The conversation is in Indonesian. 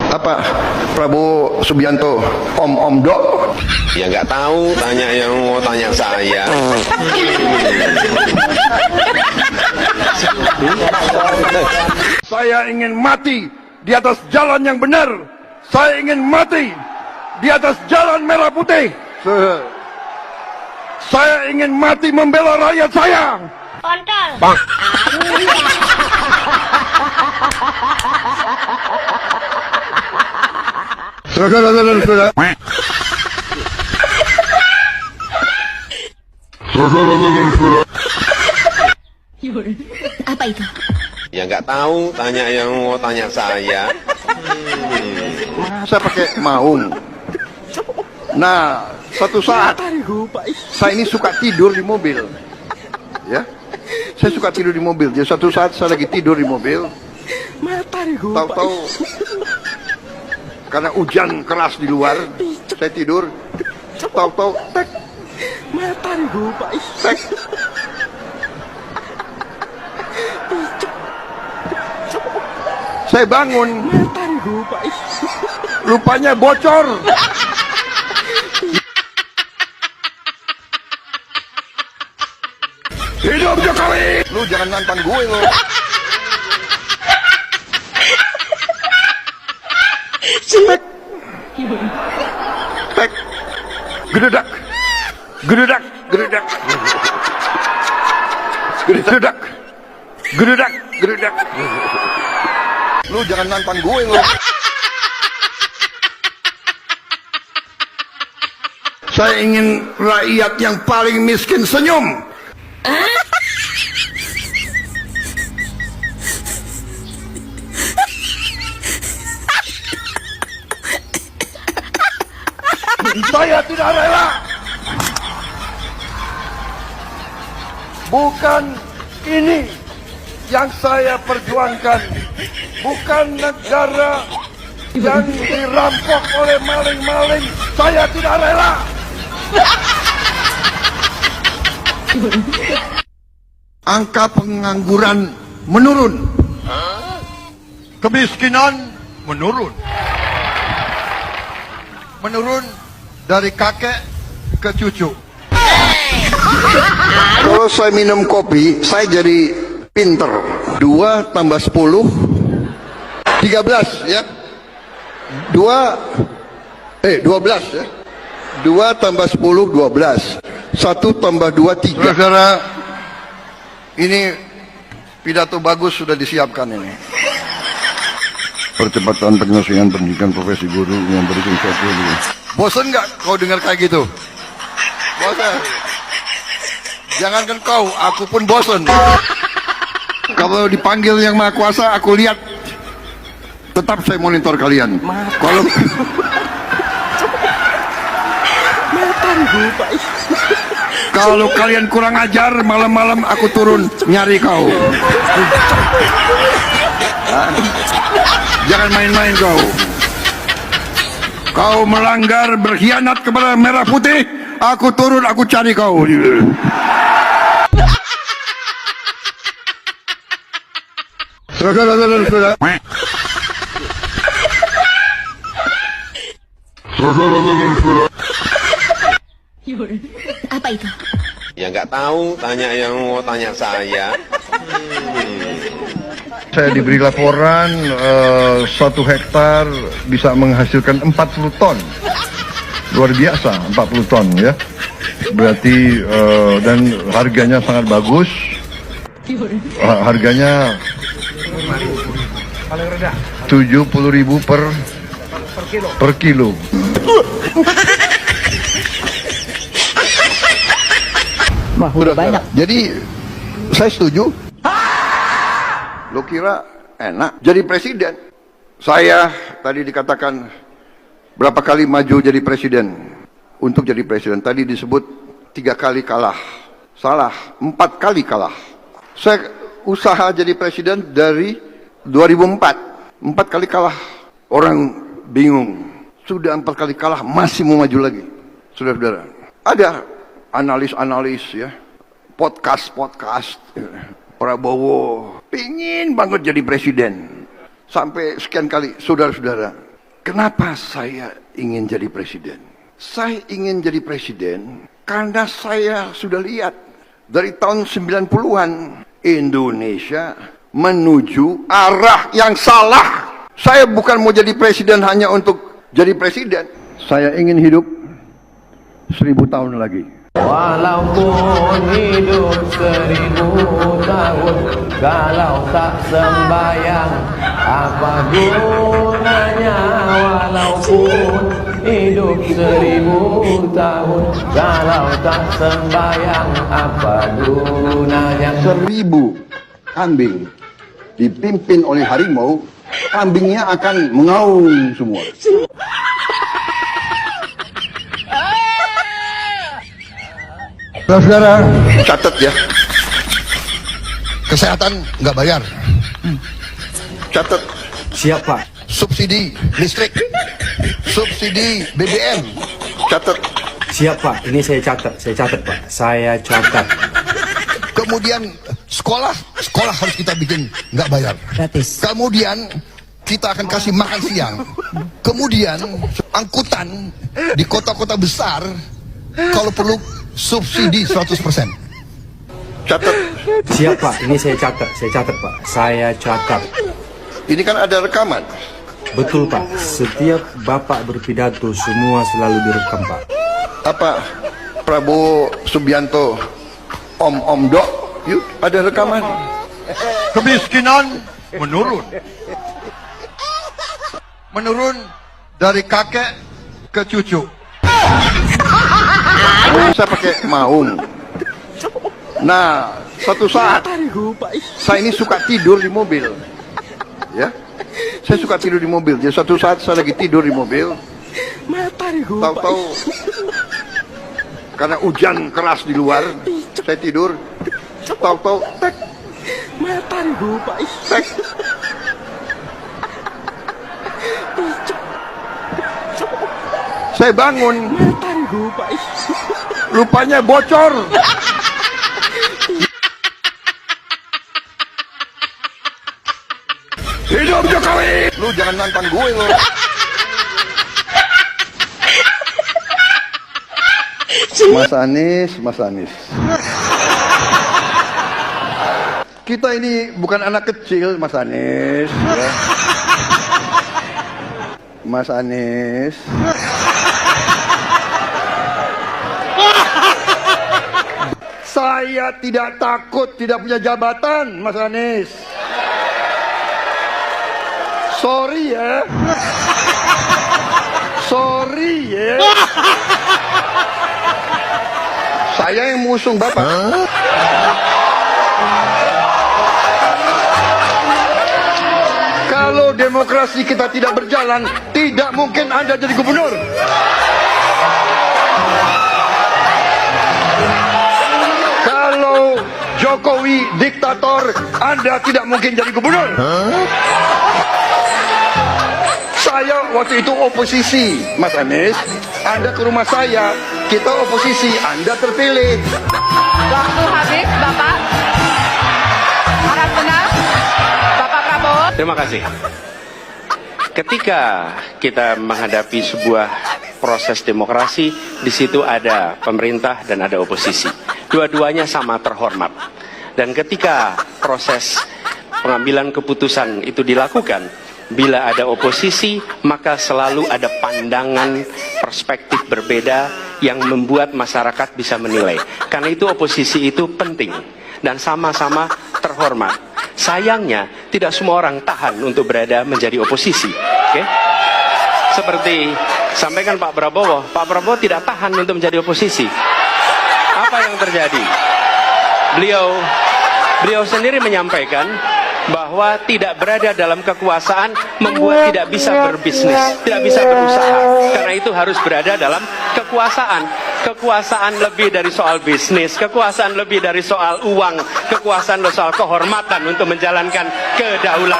Apa Prabowo Subianto om dok? Ya nggak tahu, tanya yang mau tanya saya. Saya ingin mati di atas jalan yang benar. Saya ingin mati di atas jalan merah putih. Saya ingin mati membela rakyat saya. Kontol. Bang. Sudah. Apa itu? Ya nggak tahu, tanya yang mau tanya saya. Masa pakai maung? Nah, suatu saat saya ini suka tidur di mobil. Ya, saya suka tidur di mobil. Jadi suatu saat saya lagi tidur di mobil. Tahu-tahu karena hujan keras di luar, saya tidur. Tahu-tahu tek. Tek. Saya bangun. Rupanya bocor. Hidup Jokowi. Lu jangan nantang gue lo. Tek. Tek. Gededak. Gededak. Gededak. Gededak. Gededak. Gededak. Lu jangan nantang gue lo. Saya ingin rakyat yang paling miskin senyum. Saya tidak rela. Bukan ini yang saya perjuangkan. Bukan negara yang dirampok oleh maling-maling. Saya tidak rela. Angka pengangguran menurun. Kemiskinan menurun. Menurun dari kakek ke cucu. Kalau saya minum kopi, saya jadi pinter. 2 tambah 10 13 ya. 12 ya. 2 tambah 10 12. 1 tambah 2 3. Saudara, ini pidato bagus sudah disiapkan ini. Percepatan penyelesaian pendidikan profesi guru yang berikan suatu. Bosan nggak kau dengar kayak gitu? Bosan. Jangankan kau, aku pun bosan. Kalau dipanggil yang Maha Kuasa, aku lihat. Tetap saya monitor kalian. Kalau kalau kalian kurang ajar, malam-malam aku turun nyari kau. Jangan main-main kau. Kau melanggar, berkhianat kepada merah putih, aku turun, aku cari kau. Sudah. Apa itu? Ya nggak tahu, tanya yang mau tanya saya. Saya diberi laporan 1 hektar bisa menghasilkan 40 ton. Luar biasa, 40 ton ya. Berarti dan harganya sangat bagus. Harganya 70.000 per kilo. Udah banyak. Jadi saya setuju. Lo kira enak jadi presiden? Saya tadi dikatakan berapa kali maju jadi presiden? Untuk jadi presiden tadi disebut 3 kali kalah. Salah, 4 kali kalah. Saya usaha jadi presiden dari 2004. 4 kali kalah. Orang bingung. Sudah 4 kali kalah masih mau maju lagi. Saudara-saudara, ada analis ya, podcast Prabowo pingin banget jadi presiden sampai sekian kali. Saudara-saudara, Kenapa saya ingin jadi presiden? Saya ingin jadi presiden karena saya sudah lihat dari tahun 90-an Indonesia menuju arah yang salah. Saya bukan mau jadi presiden hanya untuk jadi presiden. Saya ingin hidup 1000 tahun lagi. Walaupun hidup 1000 tahun, kalau tak sembayang, apa gunanya? Walaupun hidup 1000 tahun, kalau tak sembayang, apa gunanya? 1000 kambing dipimpin oleh harimau, kambingnya akan mengaum semua. Saudara, catat ya. Kesehatan nggak bayar. Catat. Siapa? Subsidi listrik, subsidi BBM. Catat. Siapa? Ini saya catat Pak. Saya catat. Kemudian sekolah harus kita bikin nggak bayar. Gratis. Kemudian kita akan kasih makan siang. Kemudian angkutan di kota-kota besar kalau perlu subsidi 100%. Catat. Siapa? Ini saya catat Pak. Saya catat. Ini kan ada rekaman. Betul Pak. Setiap Bapak berpidato semua selalu direkam Pak. Apa Prabowo Subianto Om Dok, yuk ada rekaman. Kemiskinan menurun dari kakek ke cucu. Saya pakai maung. Nah, suatu saat saya ini suka tidur di mobil, ya. Saya suka tidur di mobil. Jadi suatu saat saya lagi tidur di mobil, tahu-tahu karena hujan keras di luar, saya tidur, tahu-tahu tek, tek. Saya bangun, rupanya bocor. Hidup Jokowi! Lu jangan nantang gue lo. Mas Anies. Kita ini bukan anak kecil, Mas Anies. Ya. Mas Anies. Saya tidak takut tidak punya jabatan, Mas Anies. Sorry ya. Saya yang mengusung Bapak. Kalau demokrasi kita tidak berjalan, tidak mungkin Anda jadi gubernur. Kalau Jokowi diktator, Anda tidak mungkin jadi gubernur. Saya waktu itu oposisi, Mas Anies. Anda ke rumah saya, kita oposisi, Anda terpilih. Waktu habis, Bapak. Harap tenang. Bapak Prabowo. Terima kasih. Ketika kita menghadapi sebuah proses demokrasi, di situ ada pemerintah dan ada oposisi. Dua-duanya sama terhormat. Dan ketika proses pengambilan keputusan itu dilakukan, bila ada oposisi, maka selalu ada pandangan perspektif berbeda yang membuat masyarakat bisa menilai. Karena itu oposisi itu penting dan sama-sama terhormat. Sayangnya tidak semua orang tahan untuk berada menjadi oposisi. Oke? Seperti sampaikan Pak Prabowo tidak tahan untuk menjadi oposisi. Apa yang terjadi? Beliau sendiri menyampaikan bahwa tidak berada dalam kekuasaan membuat tidak bisa berbisnis, tidak bisa berusaha. Karena itu harus berada dalam kekuasaan. Kekuasaan lebih dari soal bisnis, kekuasaan lebih dari soal uang, kekuasaan soal kehormatan untuk menjalankan kedaulatan.